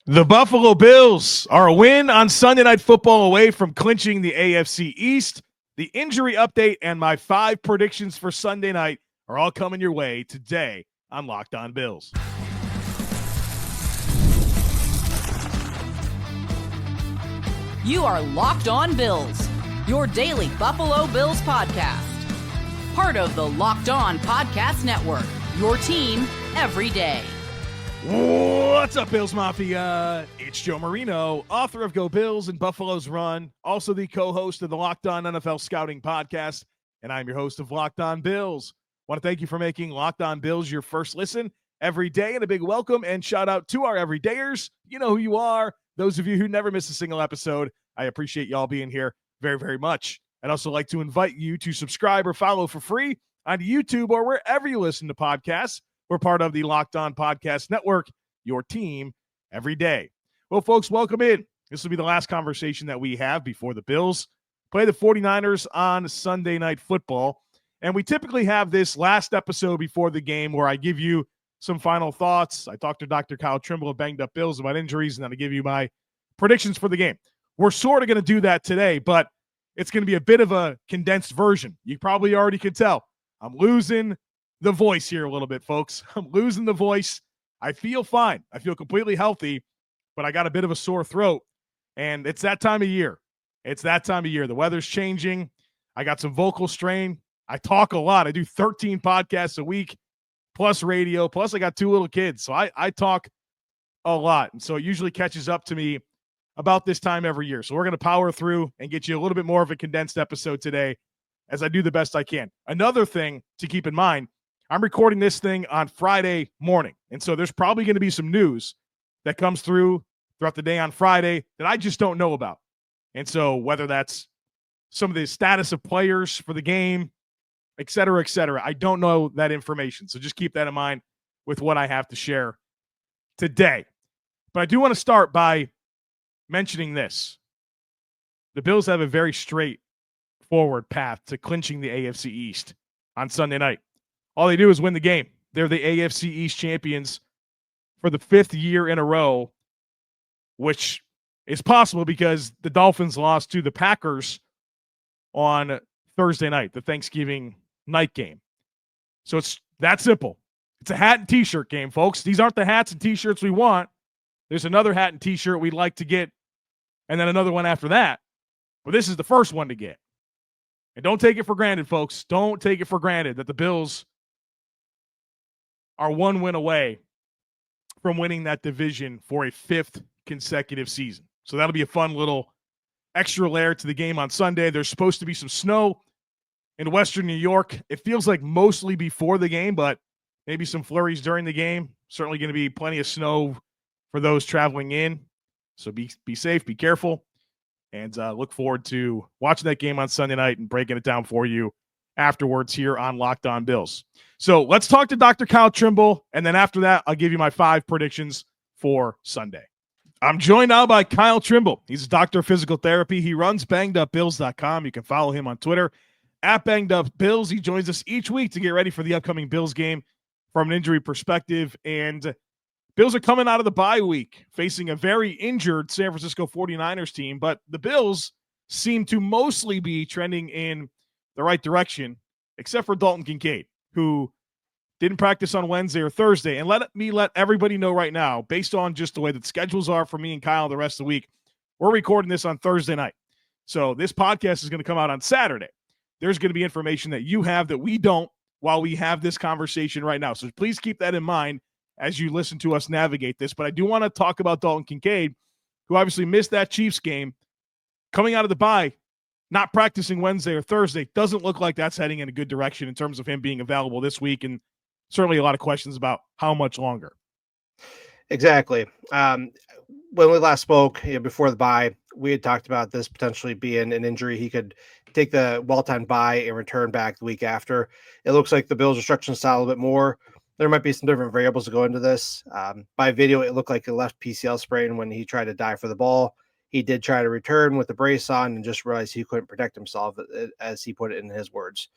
The Buffalo Bills are a win on Sunday Night Football away from clinching the AFC East. The injury update and my 5 predictions for Sunday night are all coming your way today on Locked On Bills. You are Locked On Bills, your daily Buffalo Bills podcast. Part of the Locked On Podcast Network, your team every day. What's up, Bills Mafia? It's Joe Marino, author of Go Bills and Buffalo's Run, also the co-host of the Locked On NFL Scouting Podcast, and I'm your host of Locked On Bills. I want to thank you for making Locked On Bills your first listen every day, and a big welcome and shout out to our everydayers. You know who you are. Those of you who never miss a single episode, I appreciate y'all being here very, very much. I'd also like to invite you to subscribe or follow for free on YouTube or wherever you listen to podcasts. We're part of the Locked On Podcast Network, your team every day. Well, folks, welcome in. This will be the last conversation that we have before the Bills play the 49ers on Sunday Night Football. And we typically have this last episode before the game where I give you some final thoughts. I talked to Dr. Kyle Trimble of Banged Up Bills about injuries, and then I give you my predictions for the game. We're sort of going to do that today, but it's going to be a bit of a condensed version. You probably already could tell. I'm losing the voice here a little bit, folks. I'm losing the voice. I feel fine. I feel completely healthy, but I got a bit of a sore throat, and it's that time of year. It's that time of year. The weather's changing. I got some vocal strain. I talk a lot. I do 13 podcasts a week, plus radio, plus I got 2 little kids, so I talk a lot, and so it usually catches up to me about this time every year. So we're going to power through and get you a little bit more of a condensed episode today as I do the best I can. Another thing to keep in mind, I'm recording this thing on Friday morning, and so there's probably going to be some news that comes throughout the day on Friday that I just don't know about. And so whether that's some of the status of players for the game, et cetera, I don't know that information. So just keep that in mind with what I have to share today. But I do want to start by mentioning this. The Bills have a very straightforward path to clinching the AFC East on Sunday night. All they do is win the game. They're the AFC East champions for the 5th year in a row, which is possible because the Dolphins lost to the Packers on Thursday night, the Thanksgiving night game. So it's that simple. It's a hat and T-shirt game, folks. These aren't the hats and T-shirts we want. There's another hat and T-shirt we'd like to get, and then another one after that. But this is the first one to get. And don't take it for granted, folks. Don't take it for granted that the Bills are 1 win away from winning that division for a 5th consecutive season. So that'll be a fun little extra layer to the game on Sunday. There's supposed to be some snow in western New York. It feels like mostly before the game, but maybe some flurries during the game. Certainly going to be plenty of snow for those traveling in. So be safe, be careful, and look forward to watching that game on Sunday night and breaking it down for you afterwards here on Locked On Bills. So let's talk to Dr. Kyle Trimble, and then after that, I'll give you my 5 predictions for Sunday. I'm joined now by Kyle Trimble. He's a doctor of physical therapy. He runs bangedupbills.com. You can follow him on Twitter at bangedupbills. He joins us each week to get ready for the upcoming Bills game from an injury perspective. And Bills are coming out of the bye week, facing a very injured San Francisco 49ers team, but the Bills seem to mostly be trending in the right direction, except for Dalton Kincaid, who didn't practice on Wednesday or Thursday. And let everybody know right now, based on just the way that schedules are for me and Kyle the rest of the week, we're recording this on Thursday night. So this podcast is going to come out on Saturday. There's going to be information that you have that we don't while we have this conversation right now. So please keep that in mind as you listen to us navigate this. But I do want to talk about Dalton Kincaid, who obviously missed that Chiefs game. Coming out of the bye, not practicing Wednesday or Thursday, doesn't look like that's heading in a good direction in terms of him being available this week, and certainly a lot of questions about how much longer. Exactly. When we last spoke before the bye, we had talked about this potentially being an injury. He could take the well-timed bye and return back the week after. It looks like the Bills are stretching this out a little bit more. There might be some different variables to go into this. By video, it looked like a left PCL sprain when he tried to dive for the ball. He did try to return with the brace on and just realized he couldn't protect himself, as he put it in his words.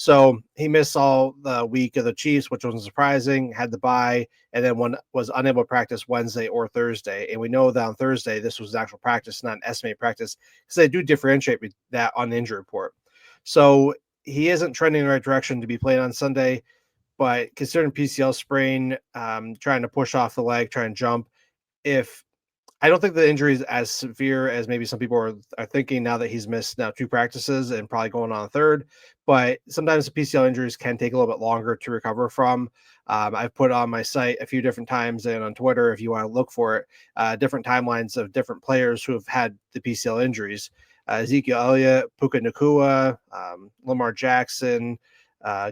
So he missed all the week of the Chiefs, which wasn't surprising, had the bye, and then was unable to practice Wednesday or Thursday. And we know that on Thursday, this was actual practice, not an estimated practice, because they do differentiate that on the injury report. So he isn't trending in the right direction to be playing on Sunday, but considering PCL sprain, trying to push off the leg, trying to jump, if I don't think the injury is as severe as maybe some people are thinking now that he's missed now 2 practices and probably going on a third. But sometimes the PCL injuries can take a little bit longer to recover from. I've put on my site a few different times and on Twitter, if you want to look for it, different timelines of different players who have had the PCL injuries. Ezekiel Elliott, Puka Nacua, Lamar Jackson,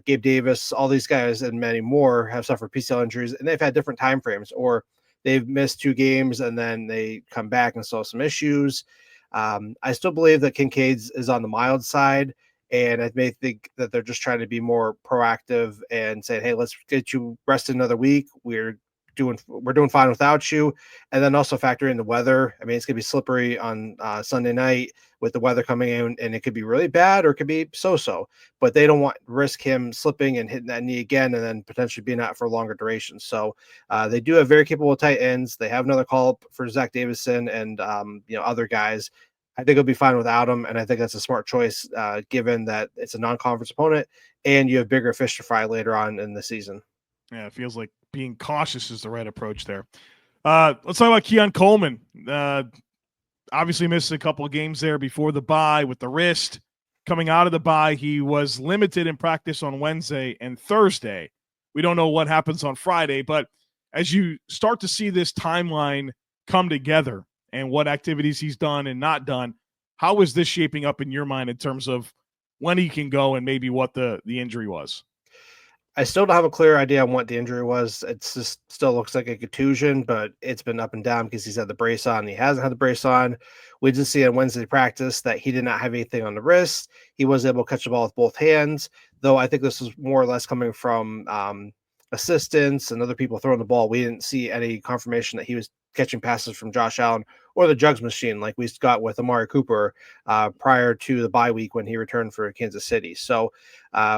Gabe Davis, all these guys and many more have suffered PCL injuries, and they've had different time frames, or they've missed 2 games and then they come back and still have some issues. I still believe that Kincaid's is on the mild side, and I may think that they're just trying to be more proactive and saying, "Hey, let's get you rested another week. We're doing fine without you," and then also factor in the weather. I mean, it's gonna be slippery on Sunday night with the weather coming in, and it could be really bad or it could be so-so. But they don't want to risk him slipping and hitting that knee again, and then potentially being out for a longer duration. So they do have very capable tight ends. They have another call up for Zach Davison and other guys. I think he'll be fine without him, and I think that's a smart choice given that it's a non-conference opponent and you have bigger fish to fry later on in the season. Yeah, it feels like being cautious is the right approach there. Let's talk about Keon Coleman. Obviously missed a couple of games there before the bye with the wrist. Coming out of the bye, he was limited in practice on Wednesday and Thursday. We don't know what happens on Friday, but as you start to see this timeline come together and what activities he's done and not done, how is this shaping up in your mind in terms of when he can go and maybe what the injury was? I still don't have a clear idea on what the injury was. It's just still looks like a contusion, but it's been up and down because he's had the brace on. He hasn't had the brace on. We did see on Wednesday practice that he did not have anything on the wrist. He was able to catch the ball with both hands, though I think this was more or less coming from assistants and other people throwing the ball. We didn't see any confirmation that he was catching passes from Josh Allen or the jugs machine like we got with Amari Cooper prior to the bye week when he returned for Kansas City. So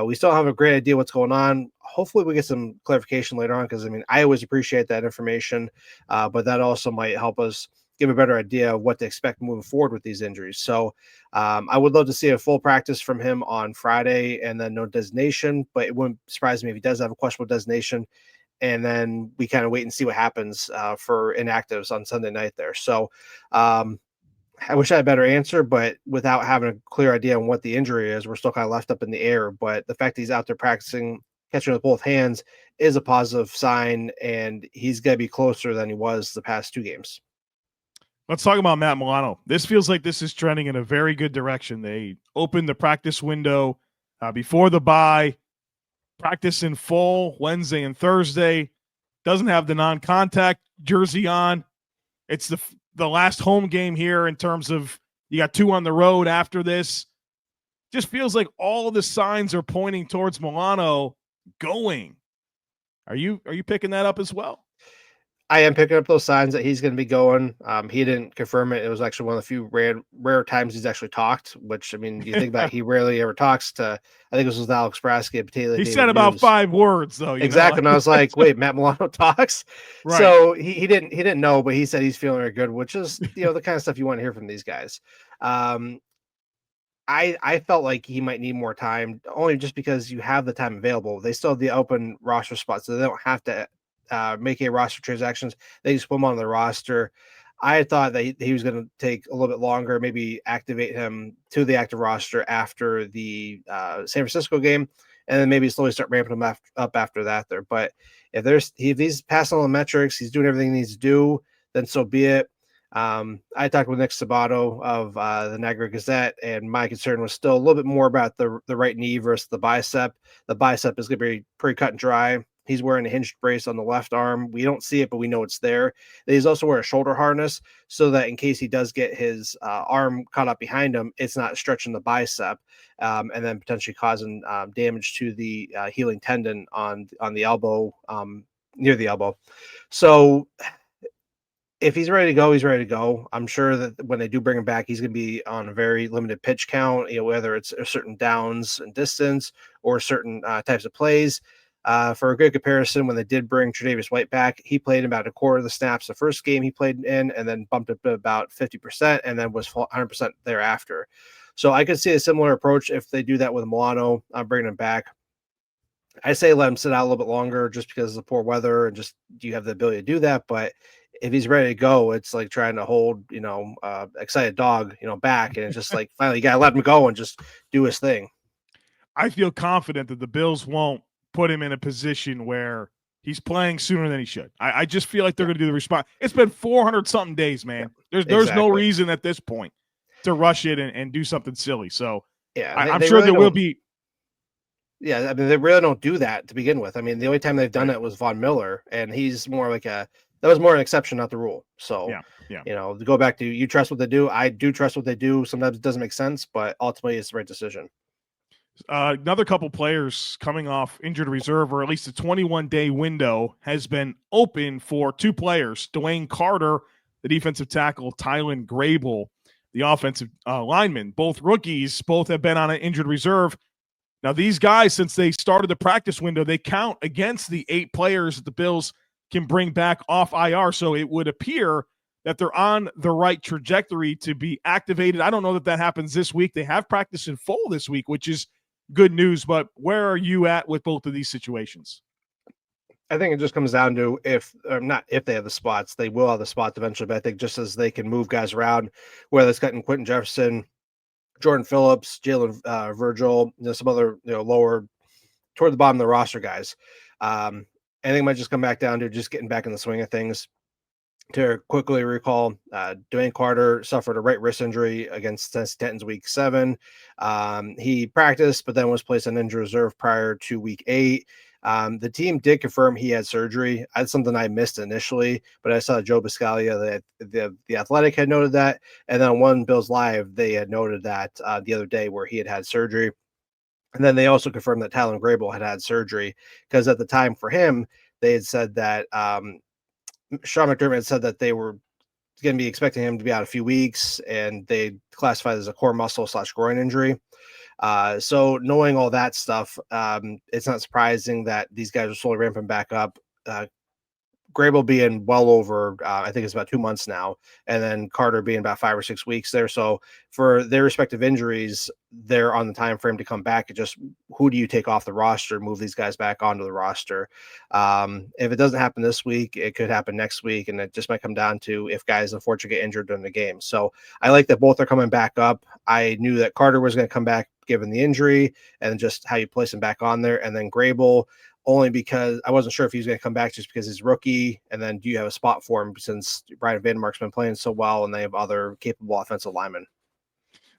we still have a great idea what's going on. Hopefully we get some clarification later on, because I mean, I always appreciate that information, but that also might help us give a better idea of what to expect moving forward with these injuries. So I would love to see a full practice from him on Friday and then no designation, but it wouldn't surprise me if he does have a questionable designation. And then we kind of wait and see what happens for inactives on Sunday night there. So I wish I had a better answer, but without having a clear idea on what the injury is, we're still kind of left up in the air. But the fact that he's out there practicing, catching with both hands is a positive sign, and he's going to be closer than he was the past 2 games. Let's talk about Matt Milano. This feels like this is trending in a very good direction. They opened the practice window before the bye. Practice in full Wednesday and Thursday. Doesn't have the non-contact jersey on. It's the last home game here in terms of you got 2 on the road after this. Just feels like all of the signs are pointing towards Milano going. Are you picking that up as well? I am picking up those signs that he's going to be going. He didn't confirm it. It was actually one of the few rare times he's actually talked, which, I mean, you think about he rarely ever talks to, I think this was Alex Brasky at Potato. He said about 5 words, though. Exactly. And I was like, wait, Matt Milano talks? Right. So he didn't know, but he said he's feeling very good, which is, the kind of stuff you want to hear from these guys. I felt like he might need more time, only just because you have the time available. They still have the open roster spot, so they don't have to make a roster transactions. They just put him on the roster. I thought that he was going to take a little bit longer, maybe activate him to the active roster after the San Francisco game, and then maybe slowly start ramping him up after that there. But if he's passing all the metrics, he's doing everything he needs to do, then so be it. I talked with Nick Sabato of the Niagara Gazette, and my concern was still a little bit more about the right knee versus the bicep. The bicep is going to be pretty cut and dry. He's wearing a hinged brace on the left arm. We don't see it, but we know it's there. He's also wearing a shoulder harness so that in case he does get his arm caught up behind him, it's not stretching the bicep and then potentially causing damage to the healing tendon on the elbow, near the elbow. So if he's ready to go, he's ready to go. I'm sure that when they do bring him back, he's going to be on a very limited pitch count, whether it's a certain downs and distance or certain types of plays. For a good comparison, when they did bring Tre'Davious White back, he played about a quarter of the snaps the first game he played in, and then bumped up to about 50%, and then was 100% thereafter. So I could see a similar approach if they do that with Milano, bringing him back. I say let him sit out a little bit longer just because of the poor weather and just do you have the ability to do that. But if he's ready to go, it's like trying to hold, excited dog, back. And it's just like, finally, you got to let him go and just do his thing. I feel confident that the Bills won't put him in a position where he's playing sooner than he should. I just feel like they're going to do the response. It's been 400 something days, man. There's no reason at this point to rush it and do something silly. So I'm sure really there will be. Yeah, I mean, they really don't do that to begin with. I mean, the only time they've done it was Von Miller, and he's more like that was more an exception, not the rule. So, to go back to you trust what they do. I do trust what they do. Sometimes it doesn't make sense, but ultimately it's the right decision. Another couple players coming off injured reserve, or at least a 21-day window, has been open for two players. Dwayne Carter, the defensive tackle, Tylen Grable, the offensive lineman. Both rookies, both have been on an injured reserve. Now, these guys, since they started the practice window, they count against the 8 players that the Bills can bring back off IR. So it would appear that they're on the right trajectory to be activated. I don't know that happens this week. They have practice in full this week, which is good news. But where are you at with both of these situations? I think it just comes down to not if they have the spots. They will have the spots eventually, but I think just as they can move guys around, whether it's cutting Quentin Jefferson, Jordan Phillips, Jalen Virgil, some other lower toward the bottom of the roster guys. I think it might just come back down to just getting back in the swing of things. To quickly recall, Dwayne Carter suffered a right wrist injury against Tennessee Titans week 7. He practiced, but then was placed on injured reserve prior to week 8. The team did confirm he had surgery. That's something I missed initially, but I saw Joe Biscaglia, the Athletic, had noted that. And then on One Bills Live, they had noted that the other day where he had surgery. And then they also confirmed that Tylen Grable had surgery, because at the time for him, they had said that Sean McDermott had said that they were going to be expecting him to be out a few weeks, and they classified it as a core muscle / groin injury. So knowing all that stuff, it's not surprising that these guys are slowly ramping back up. Grable being well over, I think it's about 2 months now, and then Carter being about 5 or 6 weeks there. So for their respective injuries, they're on the time frame to come back. It just, who do you take off the roster, move these guys back onto the roster? If it doesn't happen this week, it could happen next week, and it just might come down to if guys unfortunately get injured during the game. So I like that both are coming back up. I knew that Carter was going to come back given the injury, and just how you place him back on there, and then Grable, only because I wasn't sure if he was going to come back just because he's rookie. And then do you have a spot for him since Brian Vandermark's been playing so well and they have other capable offensive linemen?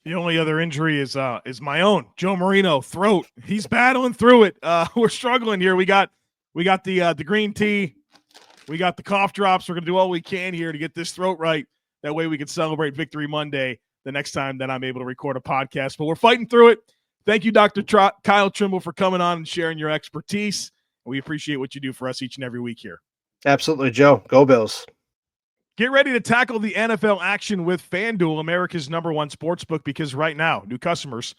The only other injury is my own, Joe Marino, throat. He's battling through it. We're struggling here. We got the green tea. We got the cough drops. We're going to do all we can here to get this throat right. That way we can celebrate Victory Monday the next time that I'm able to record a podcast. But we're fighting through it. Thank you, Dr. Kyle Trimble, for coming on and sharing your expertise. We appreciate what you do for us each and every week here. Absolutely, Joe. Go Bills. Get ready to tackle the NFL action with FanDuel, America's #1 sportsbook, because right now, new customers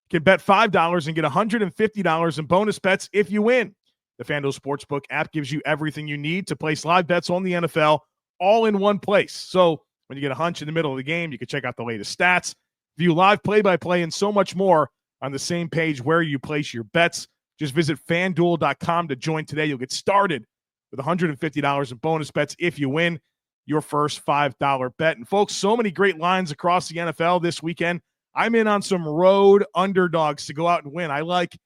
can bet $5 and get $150 in bonus bets if you win. The FanDuel Sportsbook app gives you everything you need to place live bets on the NFL all in one place. So when you get a hunch in the middle of the game, you can check out the latest stats, view live play-by-play, and so much more on the same page where you place your bets. Just visit FanDuel.com to join today. You'll get started with $150 in bonus bets if you win your first $5 bet. And folks, so many great lines across the NFL this weekend. I'm in on some road underdogs to go out and win. I like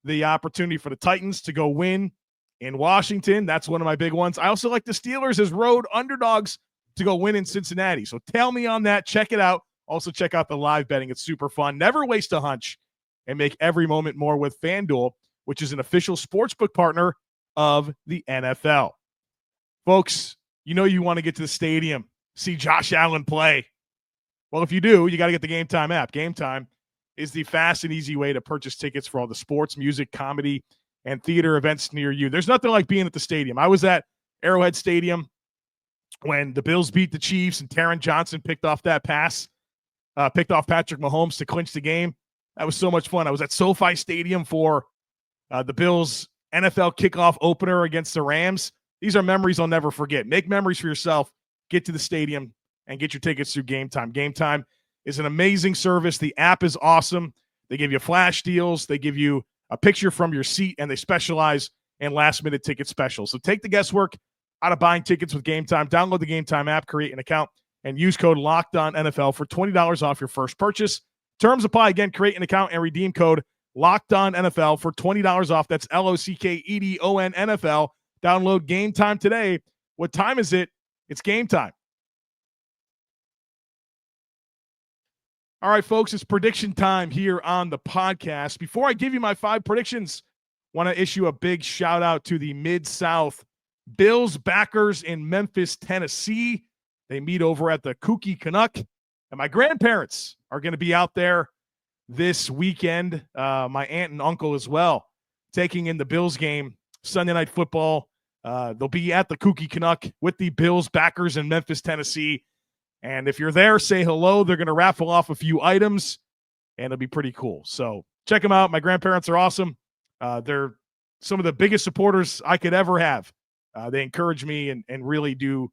the opportunity for the Titans to go win in Washington. That's one of my big ones. I also like the Steelers as road underdogs to go win in Cincinnati. So tell me on that. Check it out. Also check out the live betting. It's super fun. Never waste a hunch and make every moment more with FanDuel, which is an official sportsbook partner of the NFL. Folks, you know you want to get to the stadium, see Josh Allen play. Well, if you do, you got to get the Game Time app. Game Time is the fast and easy way to purchase tickets for all the sports, music, comedy, and theater events near you. There's nothing like being at the stadium. I was at Arrowhead Stadium when the Bills beat the Chiefs and Taron Johnson picked off that pass, picked off Patrick Mahomes to clinch the game. That was so much fun. I was at SoFi Stadium for the Bills NFL kickoff opener against the Rams. These are memories I'll never forget. Make memories for yourself. Get to the stadium and get your tickets through Game Time. Game Time is an amazing service. The app is awesome. They give you flash deals. They give you a picture from your seat, and they specialize in last-minute ticket specials. So take the guesswork out of buying tickets with Game Time. Download the Game Time app, create an account, and use code LOCKEDONNFL for $20 off your first purchase. Terms apply. Again, create an account and redeem code LOCKEDONNFL for $20 off. That's LOCKEDON NFL. Download Game Time today. What time is it? It's game time. All right, folks, it's prediction time here on the podcast. Before I give you my 5 predictions, I want to issue a big shout out to the Mid-South Bills backers in Memphis, Tennessee. They meet over at the Kooky Canuck, and my grandparents are going to be out there this weekend. My aunt and uncle as well, taking in the Bills game, Sunday Night Football. They'll be at the Kooky Canuck with the Bills backers in Memphis, Tennessee. And if you're there, say hello. They're going to raffle off a few items, and it'll be pretty cool. So check them out. My grandparents are awesome. They're some of the biggest supporters I could ever have. They encourage me and really do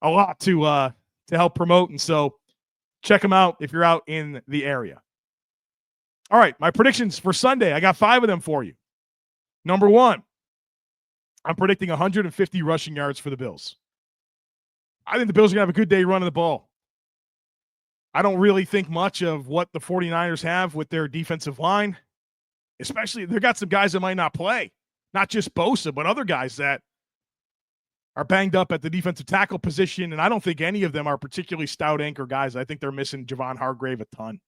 a lot to help promote. And so check them out if you're out in the area. All right, my predictions for Sunday. I got 5 of them for you. Number 1, I'm predicting 150 rushing yards for the Bills. I think the Bills are going to have a good day running the ball. I don't really think much of what the 49ers have with their defensive line. Especially, they've got some guys that might not play. Not just Bosa, but other guys that are banged up at the defensive tackle position, and I don't think any of them are particularly stout anchor guys. I think they're missing Javon Hargrave a ton.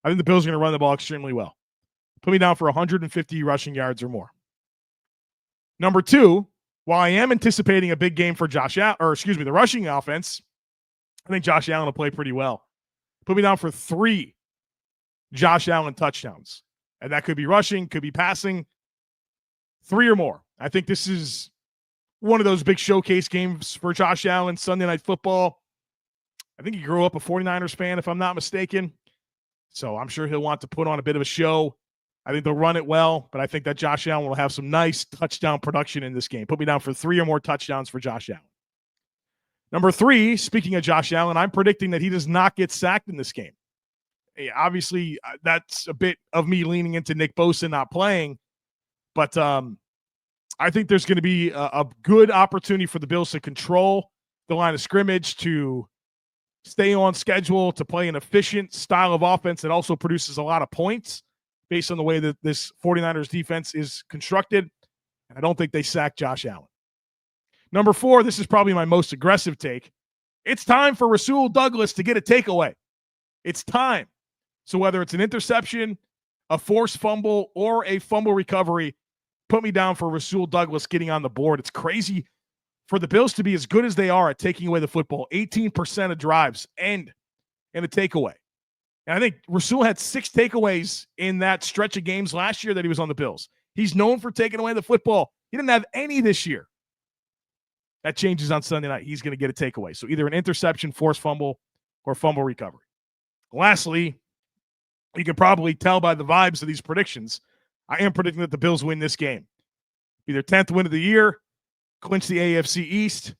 I think the Bills are going to run the ball extremely well. Put me down for 150 rushing yards or more. Number 2, while I am anticipating a big game for the rushing offense, I think Josh Allen will play pretty well. Put me down for 3 Josh Allen touchdowns. And that could be rushing, could be passing, 3 or more. I think this is one of those big showcase games for Josh Allen, Sunday Night Football. I think he grew up a 49ers fan, if I'm not mistaken. So I'm sure he'll want to put on a bit of a show. I think they'll run it well, but I think that Josh Allen will have some nice touchdown production in this game. Put me down for 3 or more touchdowns for Josh Allen. Number 3, speaking of Josh Allen, I'm predicting that he does not get sacked in this game. Obviously, that's a bit of me leaning into Nick Bosa not playing, but I think there's going to be a good opportunity for the Bills to control the line of scrimmage, to stay on schedule, to play an efficient style of offense that also produces a lot of points based on the way that this 49ers defense is constructed. And I don't think they sack Josh Allen. Number 4, this is probably my most aggressive take. It's time for Rasul Douglas to get a takeaway. It's time. So whether it's an interception, a forced fumble, or a fumble recovery, put me down for Rasul Douglas getting on the board. It's crazy for the Bills to be as good as they are at taking away the football. 18% of drives end in a takeaway. And I think Rasul had 6 takeaways in that stretch of games last year that he was on the Bills. He's known for taking away the football. He didn't have any this year. That changes on Sunday night. He's going to get a takeaway. So either an interception, forced fumble, or fumble recovery. Lastly, you can probably tell by the vibes of these predictions, I am predicting that the Bills win this game. Be their 10th win of the year, clinch the AFC East,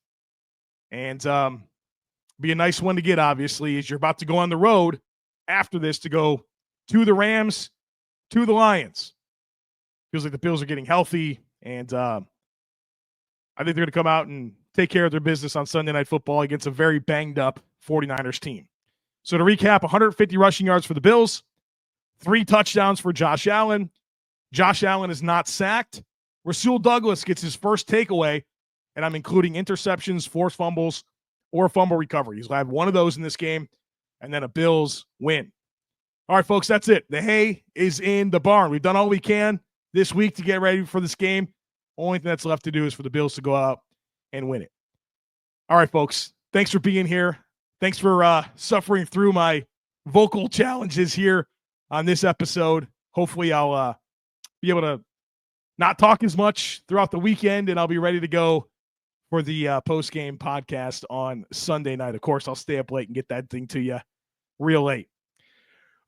and be a nice one to get, obviously, as you're about to go on the road after this to go to the Rams, to the Lions. Feels like the Bills are getting healthy, and I think they're going to come out and take care of their business on Sunday Night Football against a very banged-up 49ers team. So to recap, 150 rushing yards for the Bills, 3 touchdowns for Josh Allen. Josh Allen is not sacked. Rasul Douglas gets his first takeaway, and I'm including interceptions, forced fumbles, or fumble recovery. He's going to have one of those in this game, and then a Bills win. All right, folks, that's it. The hay is in the barn. We've done all we can this week to get ready for this game. Only thing that's left to do is for the Bills to go out and win it. All right, folks, thanks for being here. Thanks for suffering through my vocal challenges here on this episode. Hopefully I'll be able to not talk as much throughout the weekend, and I'll be ready to go for the post-game podcast on Sunday night. Of course, I'll stay up late and get that thing to you real late.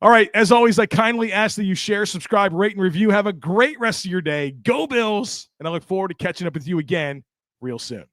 All right, as always, I kindly ask that you share, subscribe, rate, and review. Have a great rest of your day. Go Bills, and I look forward to catching up with you again real soon.